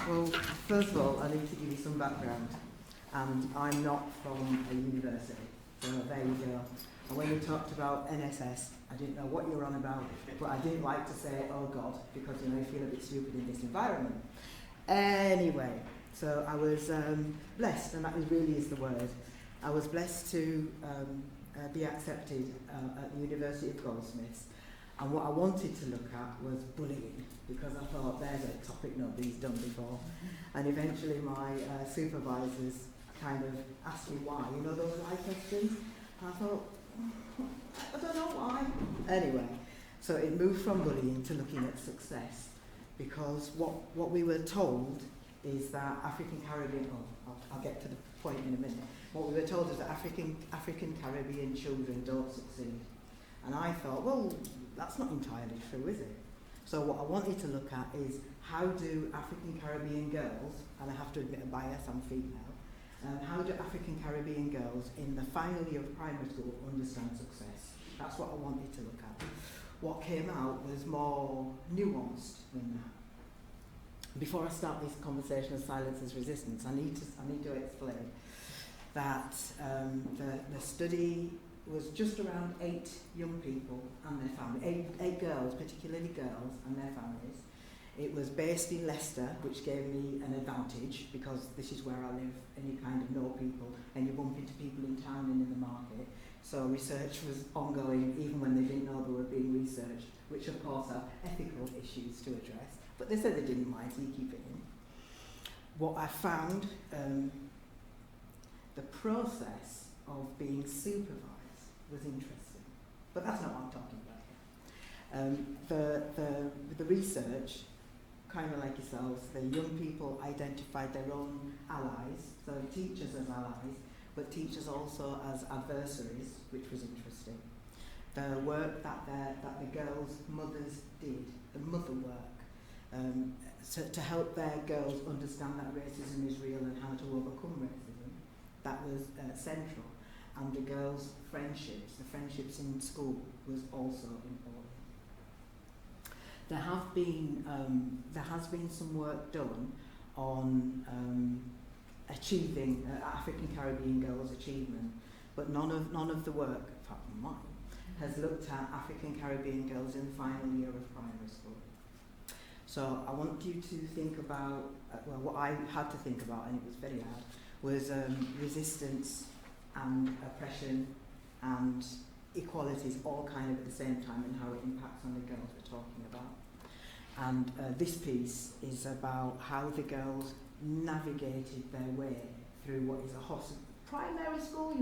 Well, first of all, I need to give you some background. And I'm not from a university, so there you go. And when you talked about NSS, I didn't know what you were on about, but I didn't like to say, oh God, because you feel a bit stupid in this environment. Anyway, so I was blessed, and that really is the word. I was blessed to be accepted at the University of Goldsmiths. And what I wanted to look at was bullying, because I thought there's a topic nobody's done before. And eventually my supervisors kind of asked me why, those why questions. And I thought, I don't know why. Anyway, so it moved from bullying to looking at success, because what we were told is that African Caribbean, I'll get to the point in a minute. What we were told is that African Caribbean children don't succeed. And I thought, well, that's not entirely true, is it? So what I wanted to look at is how do African Caribbean girls, and I have to admit a bias, I'm female, how do African Caribbean girls in the final year of primary school understand success? That's what I wanted to look at. What came out was more nuanced than that. Before I start this conversation of silence as resistance, I need to explain that the study was just around 8 young people and their families, 8 girls, particularly girls and their families. It was based in Leicester, which gave me an advantage because this is where I live and you kind of know people and you bump into people in town and in the market. So research was ongoing even when they didn't know they were being researched, which of course are ethical issues to address. But they said they didn't mind, so you keep it in. What I found, the process of being supervised was interesting, but that's not what I'm talking about here. The research, kind of like yourselves, the young people identified their own allies, so teachers as allies, but teachers also as adversaries, which was interesting. The work that the girls' mothers did, the mother work, to help their girls understand that racism is real and how to overcome racism, that was central. And the girls' friendships, the friendships in school, was also important. There has been some work done on achieving African Caribbean girls' achievement, but none of the work, apart from mine, has looked at African Caribbean girls in the final year of primary school. So I want you to think about, what I had to think about, and it was very hard, was resistance and oppression and equalities all kind of at the same time and how it impacts on the girls we're talking about. And this piece is about how the girls navigated their way through what is a primary school,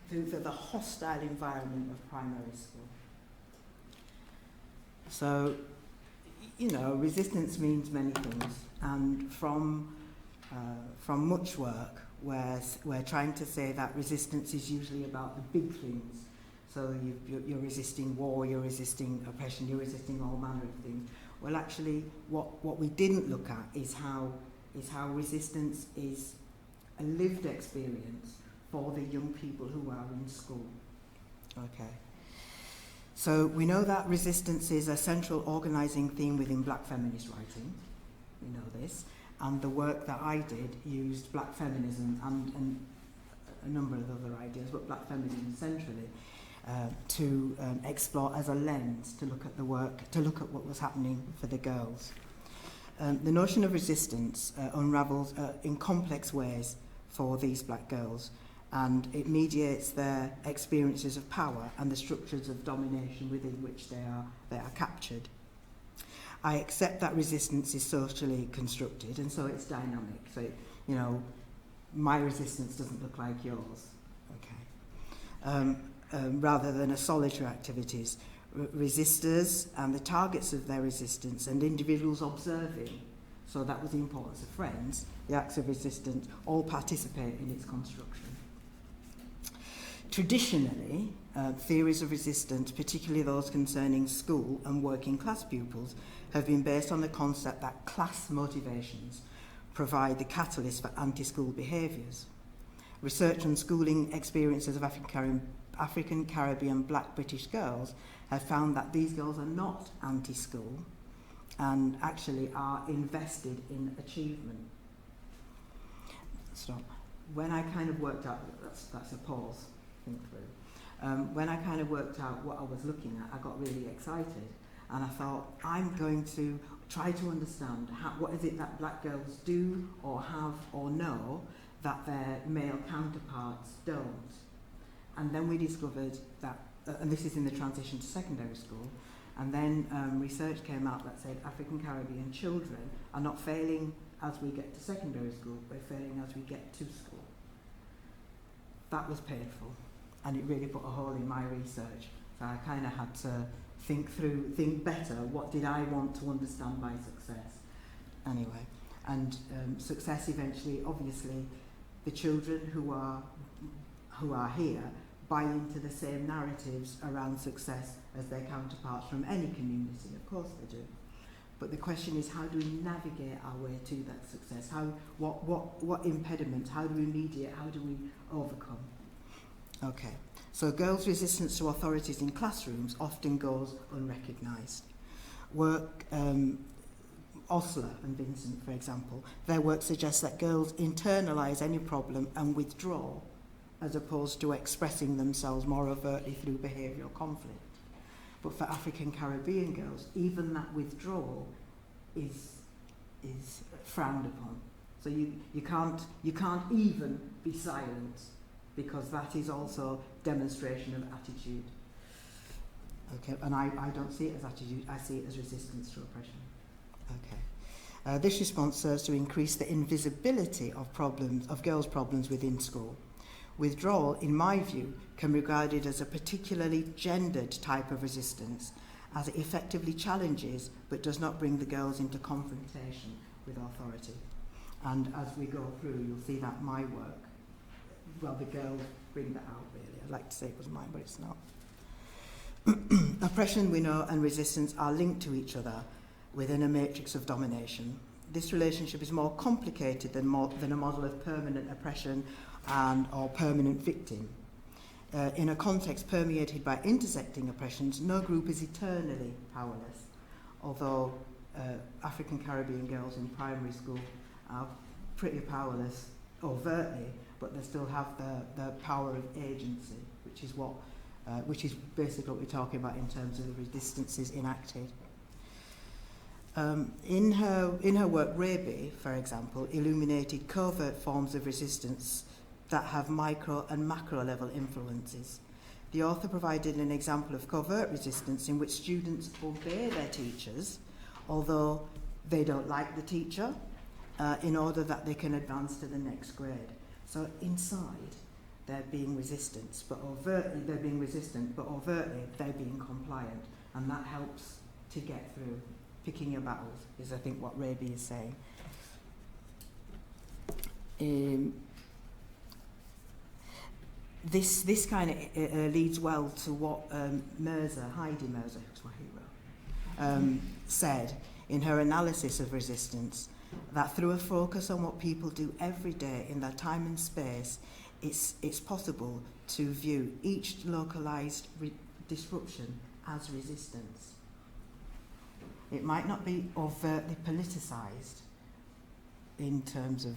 through the hostile environment of primary school. So, resistance means many things, and from much work, where we're trying to say that resistance is usually about the big things. So you're resisting war, you're resisting oppression, you're resisting all manner of things. Well, actually, what we didn't look at is how resistance is a lived experience for the young people who are in school. Okay. So we know that resistance is a central organising theme within black feminist writing. We know this. And the work that I did used black feminism and a number of other ideas, but black feminism centrally, to explore as a lens to look at the work, to look at what was happening for the girls. The notion of resistance unravels in complex ways for these black girls, and it mediates their experiences of power and the structures of domination within which they are captured. I accept that resistance is socially constructed, and so it's dynamic. So, my resistance doesn't look like yours, okay? Rather than a solitary activities, resistors and the targets of their resistance and individuals observing, so that was the importance of friends, the acts of resistance, all participate in its construction. Traditionally, theories of resistance, particularly those concerning school and working class pupils, have been based on the concept that class motivations provide the catalyst for anti-school behaviours. Research on schooling experiences of African Caribbean black British girls have found that these girls are not anti-school and actually are invested in achievement. Stop. When I kind of worked out, that's a pause, think through. When I kind of worked out what I was looking at, I got really excited, and I thought, I'm going to try to understand what is it that black girls do or have or know that their male counterparts don't. And then we discovered that, and this is in the transition to secondary school, and then research came out that said African Caribbean children are not failing as we get to secondary school, we're failing as we get to school. That was painful, and it really put a hole in my research. So I kind of had to think better, what did I want to understand by success? Anyway, and success eventually, obviously, the children who are here buy into the same narratives around success as their counterparts from any community, of course they do. But the question is, how do we navigate our way to that success? What impediments, how do we mediate, how do we overcome? Okay, so girls' resistance to authorities in classrooms often goes unrecognised. Work, Osler and Vincent, for example, their work suggests that girls internalise any problem and withdraw, as opposed to expressing themselves more overtly through behavioural conflict. But for African Caribbean girls, even that withdrawal is frowned upon. So you can't even be silent, because that is also demonstration of attitude. Okay, and I don't see it as attitude, I see it as resistance to oppression. Okay. This response serves to increase the invisibility of girls' problems within school. Withdrawal, in my view, can be regarded as a particularly gendered type of resistance, as it effectively challenges but does not bring the girls into confrontation with authority. And as we go through, you'll see that my work, well, the girls bring that out, really. I'd like to say it was mine, but it's not. Oppression, we know, and resistance are linked to each other within a matrix of domination. This relationship is more complicated than a model of permanent oppression or permanent victim. In a context permeated by intersecting oppressions, no group is eternally powerless, although African Caribbean girls in primary school are pretty powerless overtly, but they still have the power of agency, which is basically what we're talking about in terms of the resistances enacted. In her work, Raby, for example, illuminated covert forms of resistance that have micro and macro level influences. The author provided an example of covert resistance in which students obey their teachers, although they don't like the teacher, in order that they can advance to the next grade. So inside, they're being resistant, but overtly they're being compliant, and that helps to get through. Picking your battles is, I think, what Raby is saying. This kind of leads well to what Heidi Mirza, who's my hero, said in her analysis of resistance, that through a focus on what people do every day in their time and space, it's possible to view each localised disruption as resistance. It might not be overtly politicised in terms of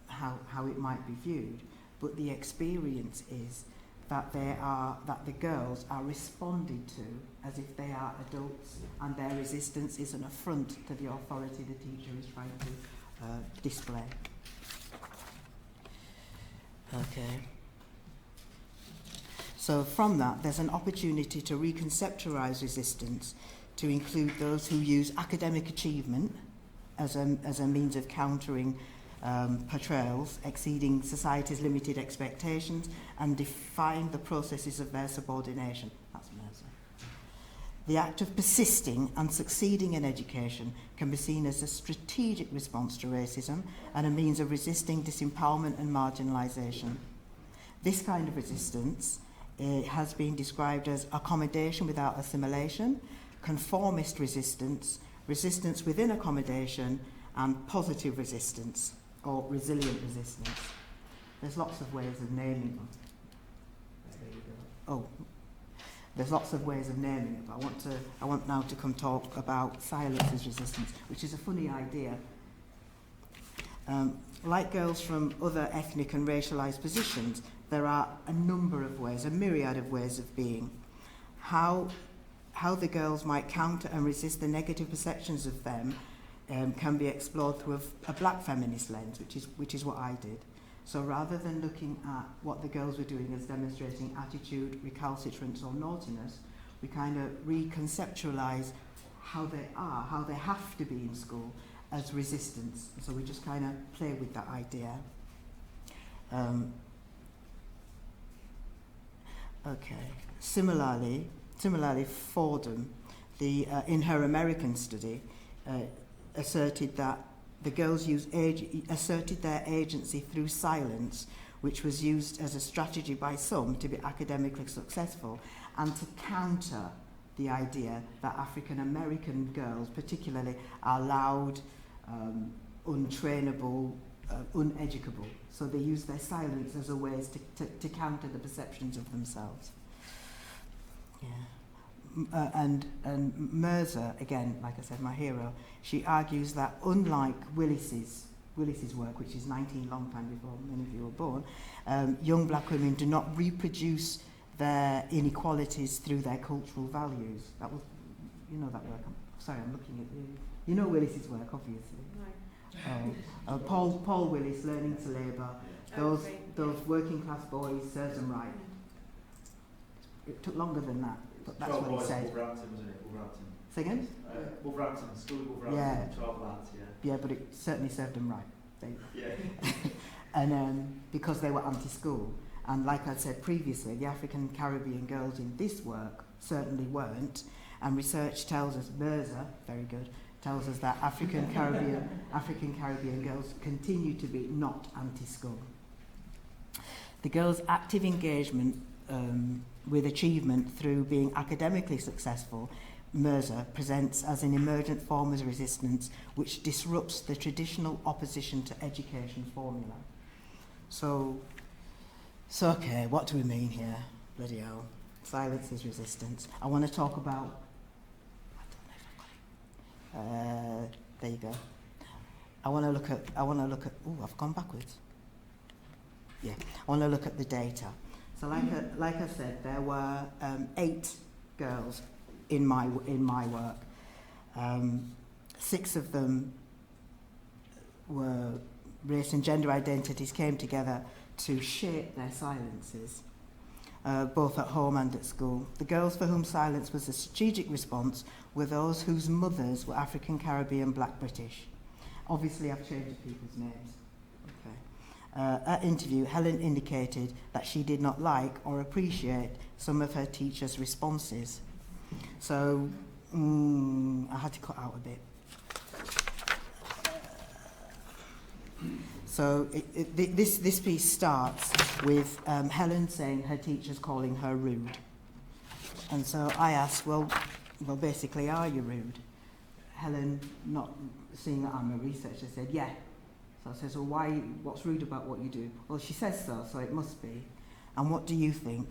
how it might be viewed, but the experience is that the girls are responded to as if they are adults, and their resistance is an affront to the authority the teacher is trying to display. Okay. So from that, there's an opportunity to reconceptualise resistance to include those who use academic achievement as a means of countering portrayals exceeding society's limited expectations and defying the processes of their subordination. That's Mirza. The act of persisting and succeeding in education can be seen as a strategic response to racism and a means of resisting disempowerment and marginalisation. This kind of resistance has been described as accommodation without assimilation, conformist resistance, resistance within accommodation, and positive resistance, or resilient resistance. There's lots of ways of naming them. There you go. There's lots of ways of naming it, but I want now to come talk about silence as resistance, which is a funny idea. Like girls from other ethnic and racialised positions, there are a number of ways, a myriad of ways of being. How the girls might counter and resist the negative perceptions of them can be explored through a black feminist lens, which is what I did. So rather than looking at what the girls were doing as demonstrating attitude, recalcitrance or naughtiness, we kind of reconceptualise how they are, how they have to be in school as resistance. So we just kind of play with that idea. Okay. Similarly, Fordham, in her American study, asserted that the girls asserted their agency through silence, which was used as a strategy by some to be academically successful, and to counter the idea that African American girls particularly are loud, untrainable, uneducable. So they use their silence as a way to counter the perceptions of themselves. Yeah. And Mirza, again, like I said, my hero, she argues that unlike Willis's work, which is 19 long time before many of you were born, young black women do not reproduce their inequalities through their cultural values. That was, you know that work. Sorry, I'm looking at you. You know Willis's work, obviously. No. Paul Willis, Learning to Labour. Those working class boys, serves them right. It took longer than that, but that's what he said. Wolverhampton, wasn't it? Wolverhampton. Say again? Wolverhampton, School of Wolverhampton, 12 lads, yeah. Yeah, but it certainly served them right. Yeah. And because they were anti-school. And like I said previously, the African Caribbean girls in this work certainly weren't. And research tells us, Mirza, very good, tells us that African Caribbean girls continue to be not anti-school. The girls' active engagement with achievement through being academically successful, Mirza presents as an emergent form of resistance which disrupts the traditional opposition to education formula. So okay, what do we mean here? Bloody hell. Silence is resistance. I want to talk about... there you go. I want to look at... Oh, I've gone backwards. Yeah, I want to look at the data. So like I said, there were 8 girls in my work. 6 of them were race and gender identities came together to shape their silences, both at home and at school. The girls for whom silence was a strategic response were those whose mothers were African Caribbean Black British. Obviously, I've changed people's names. At interview, Helen indicated that she did not like or appreciate some of her teachers' responses. So I had to cut out a bit. So this piece starts with Helen saying her teacher's calling her rude. And so I asked, well, basically, are you rude? Helen, not seeing that I'm a researcher, said, yeah. So I said, well, what's rude about what you do? Well, she says so it must be. And what do you think?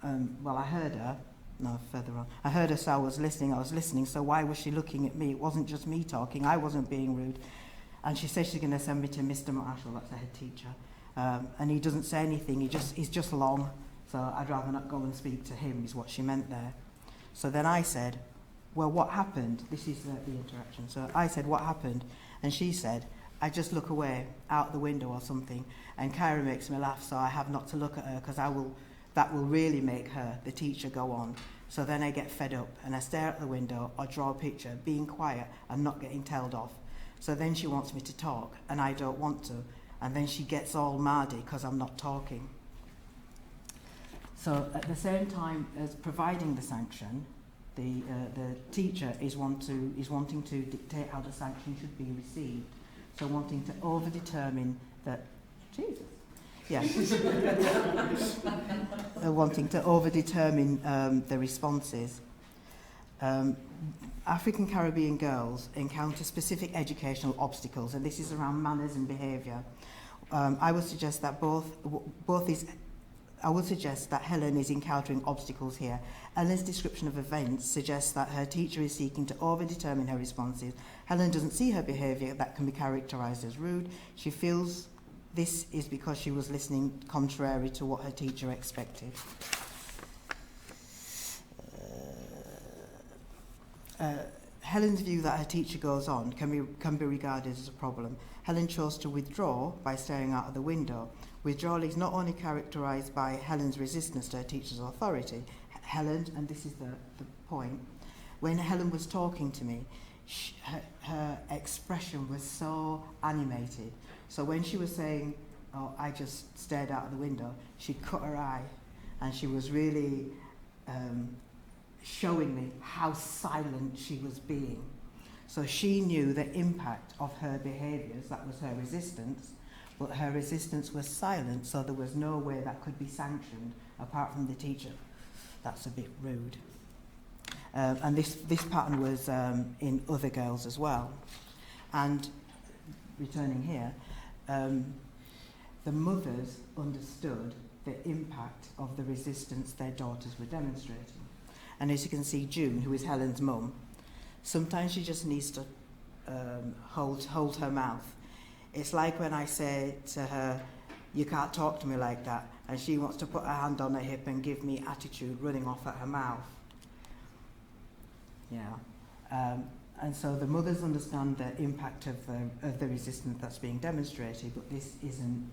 Well, I heard her. No, further on. I heard her, so I was listening, so why was she looking at me? It wasn't just me talking, I wasn't being rude. And she says she's going to send me to Mr. Marshall, that's the head teacher. And he doesn't say anything, he's just long, so I'd rather not go and speak to him, is what she meant there. So then I said, well, what happened? This is the interaction. So I said, what happened? And she said, I just look away, out the window or something, and Kyra makes me laugh, so I have not to look at her, because that will really make her, the teacher, go on. So then I get fed up, and I stare at the window or draw a picture, being quiet and not getting told off. So then she wants me to talk, and I don't want to, and then she gets all mardy because I'm not talking. So at the same time as providing the sanction, the teacher is wanting to dictate how the sanction should be received. So wanting to overdetermine that, Jesus, yeah, wanting to overdetermine the responses. African Caribbean girls encounter specific educational obstacles, and this is around manners and behaviour. I would suggest that both is I would suggest that Helen is encountering obstacles here. Helen's description of events suggests that her teacher is seeking to overdetermine her responses. Helen doesn't see her behaviour that can be characterised as rude. She feels this is because she was listening contrary to what her teacher expected. Helen's view that her teacher goes on can be regarded as a problem. Helen chose to withdraw by staring out of the window. Withdrawal is not only characterised by Helen's resistance to her teacher's authority. Helen, and this is the point, when Helen was talking to me, her expression was so animated. So when she was saying, oh, I just stared out of the window, she cut her eye, and she was really showing me how silent she was being. So she knew the impact of her behaviours, that was her resistance, but her resistance was silent, so there was no way that could be sanctioned apart from the teacher. That's a bit rude. And this pattern was in other girls as well. And returning here, the mothers understood the impact of the resistance their daughters were demonstrating. And as you can see, June, who is Helen's mum, sometimes she just needs to hold her mouth. It's like when I say to her, you can't talk to me like that, and she wants to put her hand on her hip and give me attitude running off at her mouth. Yeah. And so the mothers understand the impact of the resistance that's being demonstrated, but this isn't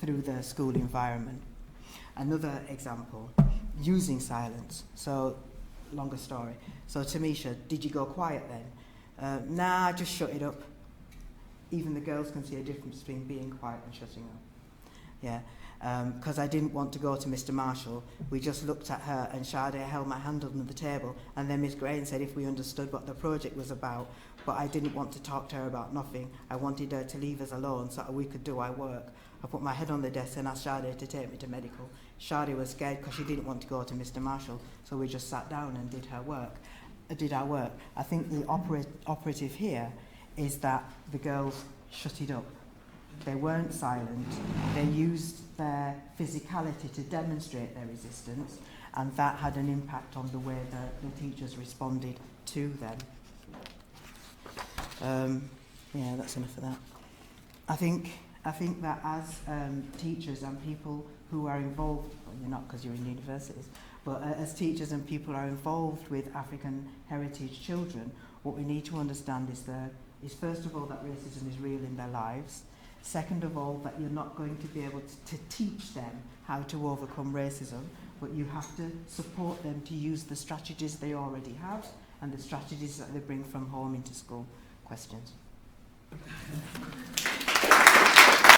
through the school environment. Another example, using silence. So, longer story. So Tamisha, did you go quiet then? Nah, just shut it up. Even the girls can see a difference between being quiet and shutting up. Yeah, because I didn't want to go to Mr. Marshall. We just looked at her, and Sade held my hand under the table, and then Miss Grain said if we understood what the project was about, but I didn't want to talk to her about nothing. I wanted her to leave us alone so that we could do our work. I put my head on the desk and asked Sade to take me to medical. Sade was scared because she didn't want to go to Mr. Marshall, so we just sat down and did our work. I think the operative here is that the girls shut it up. They weren't silent. They used their physicality to demonstrate their resistance, and that had an impact on the way the teachers responded to them. Yeah, that's enough of that. I think that as teachers and people who are involved, well, you're not because you're in universities, but as teachers and people are involved with African heritage children, what we need to understand is first of all that racism is real in their lives. Second of all, that you're not going to be able to teach them how to overcome racism, but you have to support them to use the strategies they already have and the strategies that they bring from home into school. Questions?